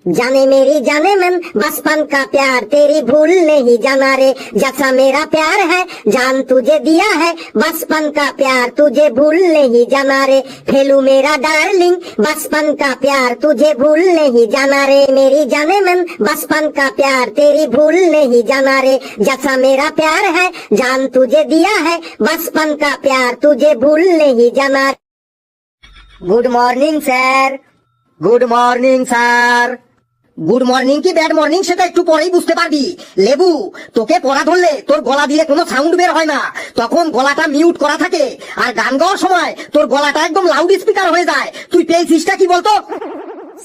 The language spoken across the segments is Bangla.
जाने मेरी जाने मन बचपन का प्यार तेरी भूल नहीं जाना रे, जैसा मेरा प्यार है जान तुझे दिया है, बचपन का प्यार तुझे भूल नहीं जाना रे, फेलू मेरा डार्लिंग बचपन का प्यार तुझे भूल नहीं जाना रे, मेरी जाने मन बचपन का प्यार तेरी भूल नहीं जाना रे, जैसा मेरा प्यार है जान तुझे दिया है, बचपन का प्यार तुझे भूल नहीं जाना। Good morning sir. Good morning sir. Good morning কি ব্যাড মর্নিং সেটা একটু পরেই বুঝতে পারবি। লেবু, তোকে পড়া ধরলে তোর গলা দিয়ে কোনো সাউন্ড বের হয় না, তখন গলাটা মিউট করা থাকে, আর গান গাওয়ার সময় তোর গলাটা একদম লাউড স্পিকার হয়ে যায়। তুই পেয়েছিসটা কি বলতো?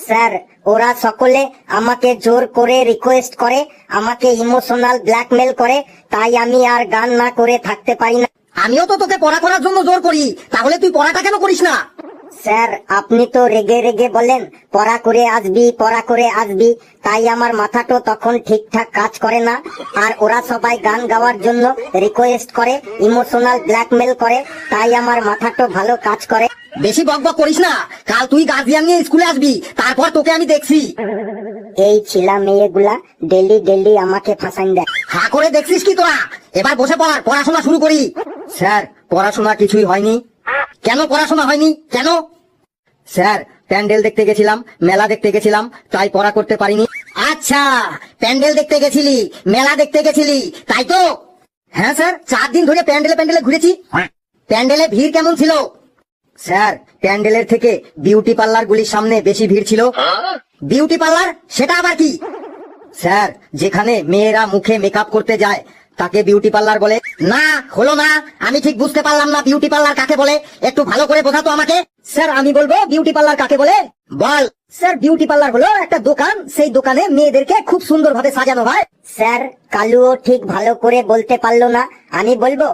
স্যার, ওরা সকলে আমাকে জোর করে রিকোয়েস্ট করে, আমাকে ইমোশনাল ব্ল্যাকমেল করে, তাই আমি আর গান না করে থাকতে পারি না। আমিও তো তোকে পড়া করার জন্য জোর করি, তাহলে তুই পড়াটা কেন করিস না? স্যার, আপনি তো রেগে রেগে বলেন পড়া করে আসবি পড়া করে আসবি, তাই আমার মাথাটা তখন ঠিকঠাক কাজ করে না, আর ওরা সবাই গান গাওয়ার জন্য রিকোয়েস্ট করে, ইমোশনাল ব্ল্যাকমেল করে, তাই আমার মাথাটা ভালো কাজ করে। বেশি বকবক করিস না, কাল তুই গার্জিয়ান নিয়ে স্কুলে আসবি, তারপর তোকে আমি দেখছি। এই ছিলা মেয়েগুলা ডেলি ডেলি আমাকে ফাঁসাইন দেয়। হা করে দেখছিস কি তোরা? এবার বসে পড়, পড়াশোনা শুরু করি। স্যার, পড়াশোনা কিছুই হয়নি। কেন পড়াশোনা হয়নি? কেন? স্যার, প্যান্ডেল দেখতে গেছিলাম, মেলা দেখতে গেছিলাম, তাই পড়া করতে পারিনি। আচ্ছা, প্যান্ডেল দেখতে গেছিলি, মেলা দেখতে গেছিলি, তাই তো? হ্যাঁ স্যার, 4 দিন ধরে প্যান্ডেলে প্যান্ডেলে ঘুরেছি। প্যান্ডেলে ভিড় কেমন ছিল? স্যার, প্যান্ডেলের থেকে বিউটি পার্লার গুলির সামনে বেশি ভিড় ছিল। বিউটি পার্লার সেটা আবার কি? স্যার, যেখানে মেয়েরা মুখে মেকআপ করতে যায় তাকে বিউটি পার্লার বলে। না, হলো না, আমি ঠিক বুঝতে পারলাম না বিউটি পার্লার কাকে বলে, একটু ভালো করে বোঝাতো আমাকে। স্যার, আমি বলবো বিউটি পার্লার কাকে বলে। বল। স্যার, বিউটি পার্লার হলো একটা দোকান, সেই দোকানে মেয়েদেরকে খুব সুন্দরভাবে সাজানো হয়। স্যার, কালুও ঠিক ভালো করে বলতে পারলো না, আমি বলবো।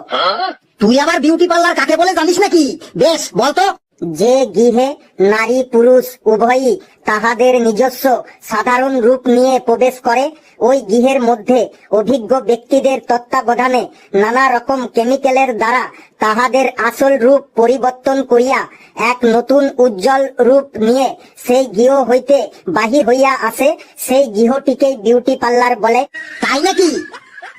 তুই আবার বিউটি পার্লার কাকে বলে জানিস নাকি? বেশ, বলতো। যে গৃহে নারী পুরুষ উভয়ই তাহাদের নিজস্ব সাধারণ রূপ নিয়ে প্রবেশ করে, ওই গৃহের মধ্যে অভিজ্ঞ ব্যক্তিদের তত্ত্বাবধানে নানা রকম কেমিক্যালের দ্বারা তাহাদের আসল রূপ পরিবর্তন করিয়া এক নতুন উজ্জ্বল রূপ নিয়ে সেই গৃহ হইতে বাহির হইয়া আসে, সেই গৃহটিকেই বিউটি পার্লার বলে। তাই নাকি?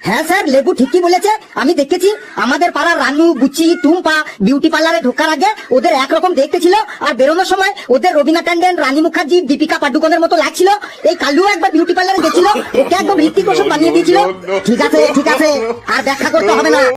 হ্যাঁ স্যার, লেবু ঠিকই বলেছে। আমি দেখেছি আমাদের পাড়ার রানু, বুচি, টুম্পা বিউটি পার্লারে ঢোকার আগে ওদের একরকম দেখতে ছিল, আর বেরোনোর সময় ওদের রবিনা ট্যান্ডন, রানী মুখার্জি, দীপিকা পাডুকোনের মতো লাগছিল। এই কালু একবার বিউটি পার্লারে গেছিল, ওকে একদম হৃত্বিক রোশন বানিয়ে দিয়েছিল। ঠিক আছে ঠিক আছে, আর ব্যাখ্যা করতে হবে না।